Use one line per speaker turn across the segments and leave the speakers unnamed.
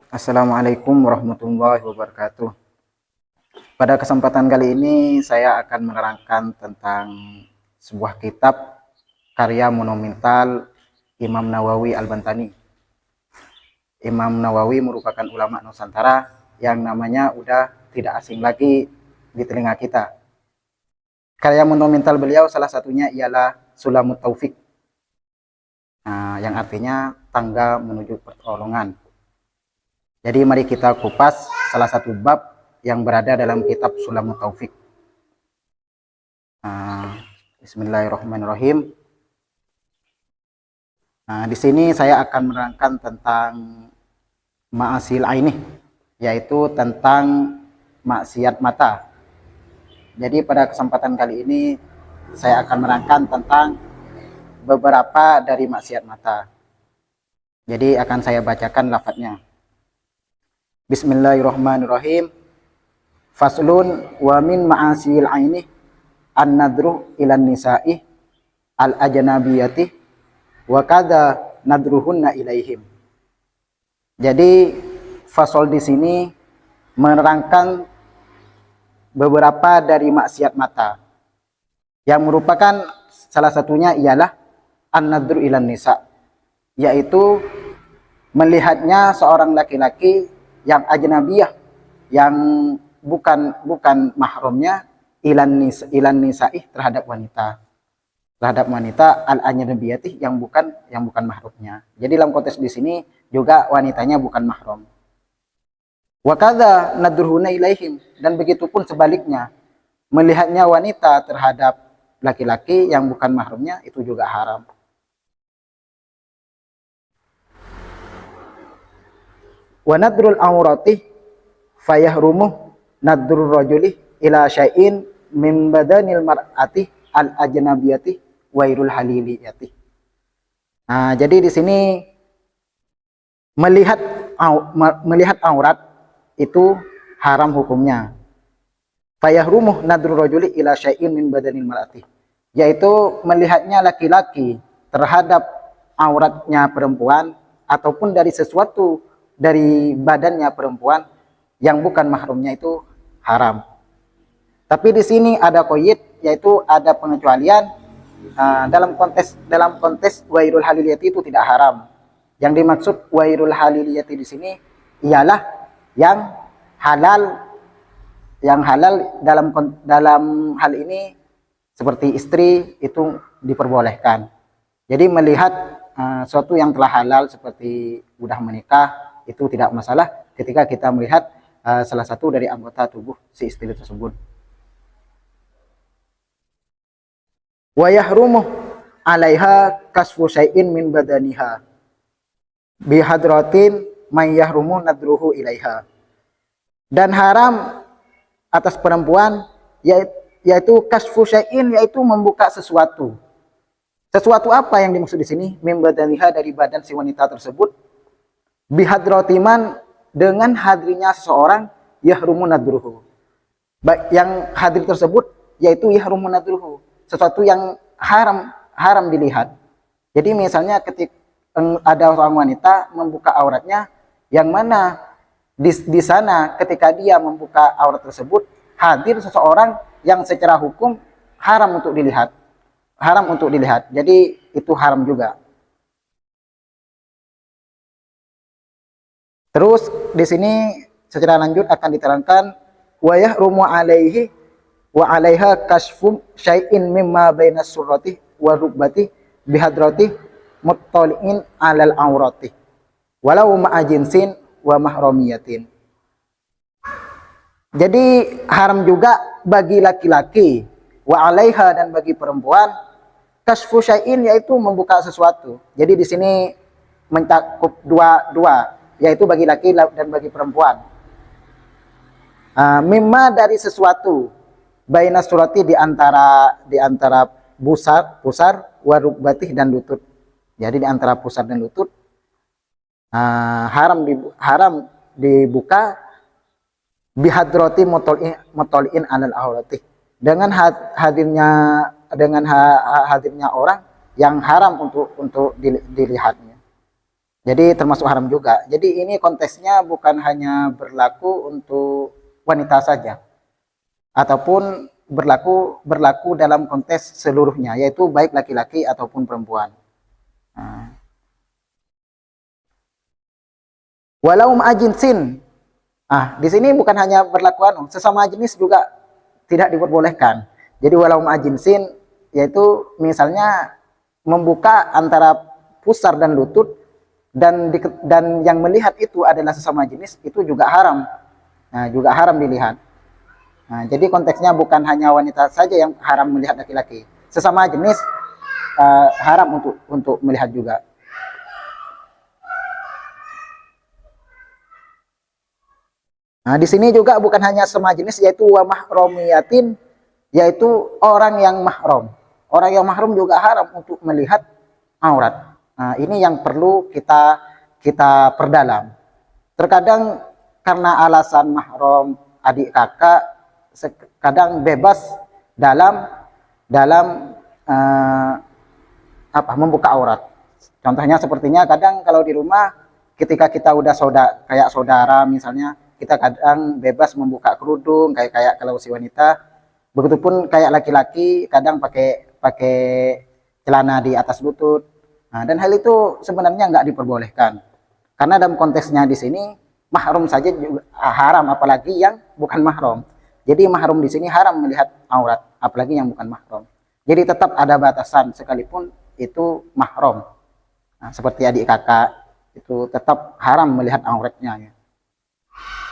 Assalamualaikum warahmatullahi wabarakatuh. Pada kesempatan kali ini saya akan menerangkan tentang sebuah kitab karya monumental Imam Nawawi Al-Bantani. Imam Nawawi merupakan ulama Nusantara yang namanya udah tidak asing lagi di telinga kita. Karya monumental beliau salah satunya ialah Sulamut Taufik, yang artinya tangga menuju pertolongan. Jadi mari kita kupas salah satu bab yang berada dalam kitab Sulamut Taufik. Bismillahirrahmanirrahim. Di sini saya akan menerangkan tentang ma'asil aini, yaitu tentang maksiat mata. Jadi pada kesempatan kali ini saya akan menerangkan tentang beberapa dari maksiat mata. Jadi akan saya bacakan lafadznya. Bismillahirrahmanirrahim. Faslun wa min ma'asil aini an-nadru ilan nisa'i al-ajnabiyati wa kadza nadruhunna ilaihim. Jadi fasol di sini menerangkan beberapa dari maksiat mata yang merupakan salah satunya ialah an-nadru ilan nisa, yaitu melihatnya seorang laki-laki yang ajnabiyah, yang bukan mahramnya, ilan nisaih terhadap wanita al-ajnabiyati yang bukan mahramnya. Jadi dalam konteks di sini juga wanitanya bukan mahram. Wa kadza nadruhuna ilaihim, dan begitu pun sebaliknya, melihatnya wanita terhadap laki-laki yang bukan mahramnya itu juga haram. Wa nadrul aurati fayahrumu nadrul rajuli ila syai'in min badanil mar'ati al ajnabiyati wairul haliliyati. Jadi di sini melihat aurat itu haram hukumnya. Fayahrumu nadrul rajuli ila syai'in min badanil mar'ati, yaitu melihatnya laki-laki terhadap auratnya perempuan ataupun dari sesuatu dari badannya perempuan yang bukan mahramnya itu haram. Tapi di sini ada qaid, yaitu ada pengecualian. Dalam konteks wairul haliliyati itu tidak haram. Yang dimaksud wairul haliliyati di sini ialah yang halal dalam hal ini seperti istri itu diperbolehkan. Jadi melihat suatu yang telah halal seperti sudah menikah itu tidak masalah ketika kita melihat salah satu dari anggota tubuh si istri tersebut. Wa yahrumu 'alaiha kasfu syai'in min badaniha bi hadratin man yahrumu nadruhu ilaiha. Dan haram atas perempuan yaitu kasfu syai'in, yaitu membuka sesuatu. Sesuatu apa yang dimaksud di sini? Min badaniha, dari badan si wanita tersebut. Bihadratiman, dengan hadirnya seseorang, yahrumu nadruhu. Yang hadir tersebut yaitu yahrumu nadruhu, sesuatu yang haram dilihat. Jadi misalnya ketika ada seorang wanita membuka auratnya, yang mana di sana ketika dia membuka aurat tersebut hadir seseorang yang secara hukum haram untuk dilihat. Jadi itu haram juga. Terus di sini secara lanjut akan diterangkan wa yahrumu 'alaihi wa 'alaiha kasfu syai'in mimma bainas surrati wa rukbati bihadrati muttali'in 'alal aurati walau ma'a jinsin wa mahramiyatin. Jadi haram juga bagi laki-laki, wa 'alaiha, dan bagi perempuan, kasfu syai'in, yaitu membuka sesuatu. Jadi di sini mencakup dua, yaitu bagi laki dan bagi perempuan. Mimma, dari sesuatu, bainas surati, di antara pusar wa rukbatih, dan lutut. Jadi di antara pusar dan lutut haram dibuka bihadrati mutoliin alal aurati, dengan hadirnya orang yang haram untuk dilihatnya. Jadi termasuk haram juga. Jadi ini konteksnya bukan hanya berlaku untuk wanita saja, ataupun berlaku dalam konteks seluruhnya, yaitu baik laki-laki ataupun perempuan. Nah, walau ma'ajinsin. Di sini bukan hanya berlaku sesama jenis juga tidak diperbolehkan. Jadi walau ma'ajinsin, yaitu misalnya membuka antara pusar dan lutut, dan yang melihat itu adalah sesama jenis, itu juga haram. Nah, juga haram dilihat. Nah, jadi konteksnya bukan hanya wanita saja yang haram melihat laki-laki, sesama jenis haram untuk melihat juga. Nah, di sini juga bukan hanya sesama jenis, yaitu wa mahromiyatin, yaitu orang yang mahram. Orang yang mahram juga haram untuk melihat aurat. Nah, ini yang perlu kita perdalam. Terkadang karena alasan mahram, adik kakak, kadang bebas dalam membuka aurat. Contohnya sepertinya kadang kalau di rumah ketika kita udah kayak saudara misalnya, kita kadang bebas membuka kerudung kayak kalau si wanita. Begitupun kayak laki-laki kadang pakai celana di atas lutut. Nah, dan hal itu sebenarnya nggak diperbolehkan. Karena dalam konteksnya di sini mahram saja juga haram, apalagi yang bukan mahram. Jadi mahram di sini haram melihat aurat, apalagi yang bukan mahram. Jadi tetap ada batasan sekalipun itu mahram. Nah, seperti adik kakak itu tetap haram melihat auratnya.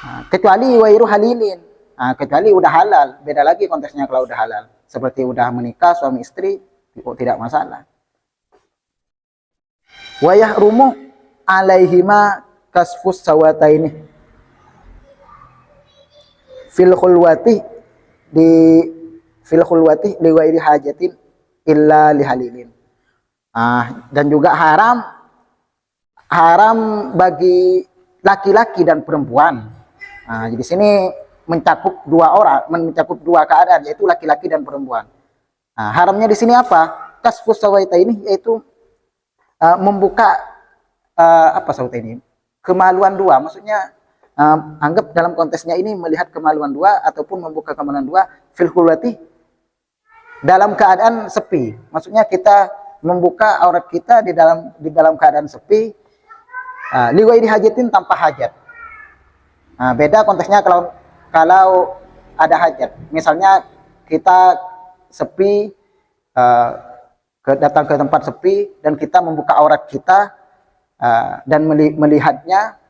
Nah, kecuali wairu halilin. Nah, kecuali udah halal, beda lagi konteksnya kalau udah halal. Seperti udah menikah suami istri, tidak masalah. Wa yahrumu alaihima kasfus sawataini fil khulwati li ghairi hajatin illa lihalilin. Dan juga haram bagi laki-laki dan perempuan. Jadi sini mencakup dua keadaan, yaitu laki-laki dan perempuan. Haramnya di sini apa? Kasfus sawaitaini, yaitu membuka sawaitaini, kemaluan dua. Maksudnya anggap dalam konteksnya ini melihat kemaluan dua ataupun membuka kemaluan dua fil khulwati, dalam keadaan sepi. Maksudnya kita membuka aurat kita di dalam keadaan sepi, li ghairi hajatin, tanpa hajat. Beda konteksnya kalau ada hajat. Misalnya kita sepi, datang ke tempat sepi dan kita membuka aurat kita dan melihatnya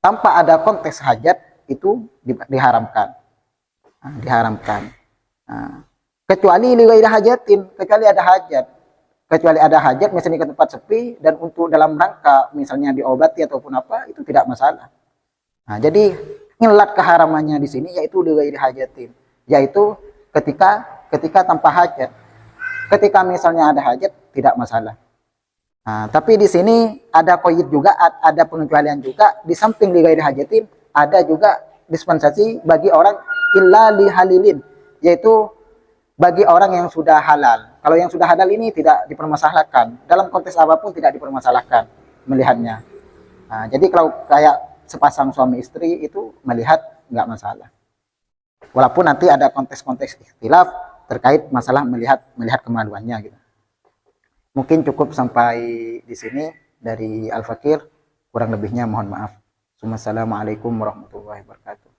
tanpa ada konteks hajat, itu diharamkan. Kecuali li ghairi hajatin, kecuali ada hajat. Kecuali ada hajat, misalnya ke tempat sepi dan untuk dalam rangka misalnya diobati ataupun apa, itu tidak masalah. Jadi ngelat keharamannya di sini yaitu li ghairi hajatin, yaitu ketika tanpa hajat. Ketika misalnya ada hajat tidak masalah. Tapi di sini ada qaid juga, ada pengecualian juga. Di samping li ghairi hajatin, ada juga dispensasi bagi orang illa li halilin, yaitu bagi orang yang sudah halal. Kalau yang sudah halal ini tidak dipermasalahkan. Dalam konteks apapun tidak dipermasalahkan melihatnya. Jadi kalau kayak sepasang suami istri itu melihat nggak masalah. Walaupun nanti ada konteks-konteks ikhtilaf terkait masalah melihat kemaluannya gitu. Mungkin cukup sampai di sini dari Al-Fakir. Kurang lebihnya mohon maaf. Wassalamualaikum warahmatullahi wabarakatuh.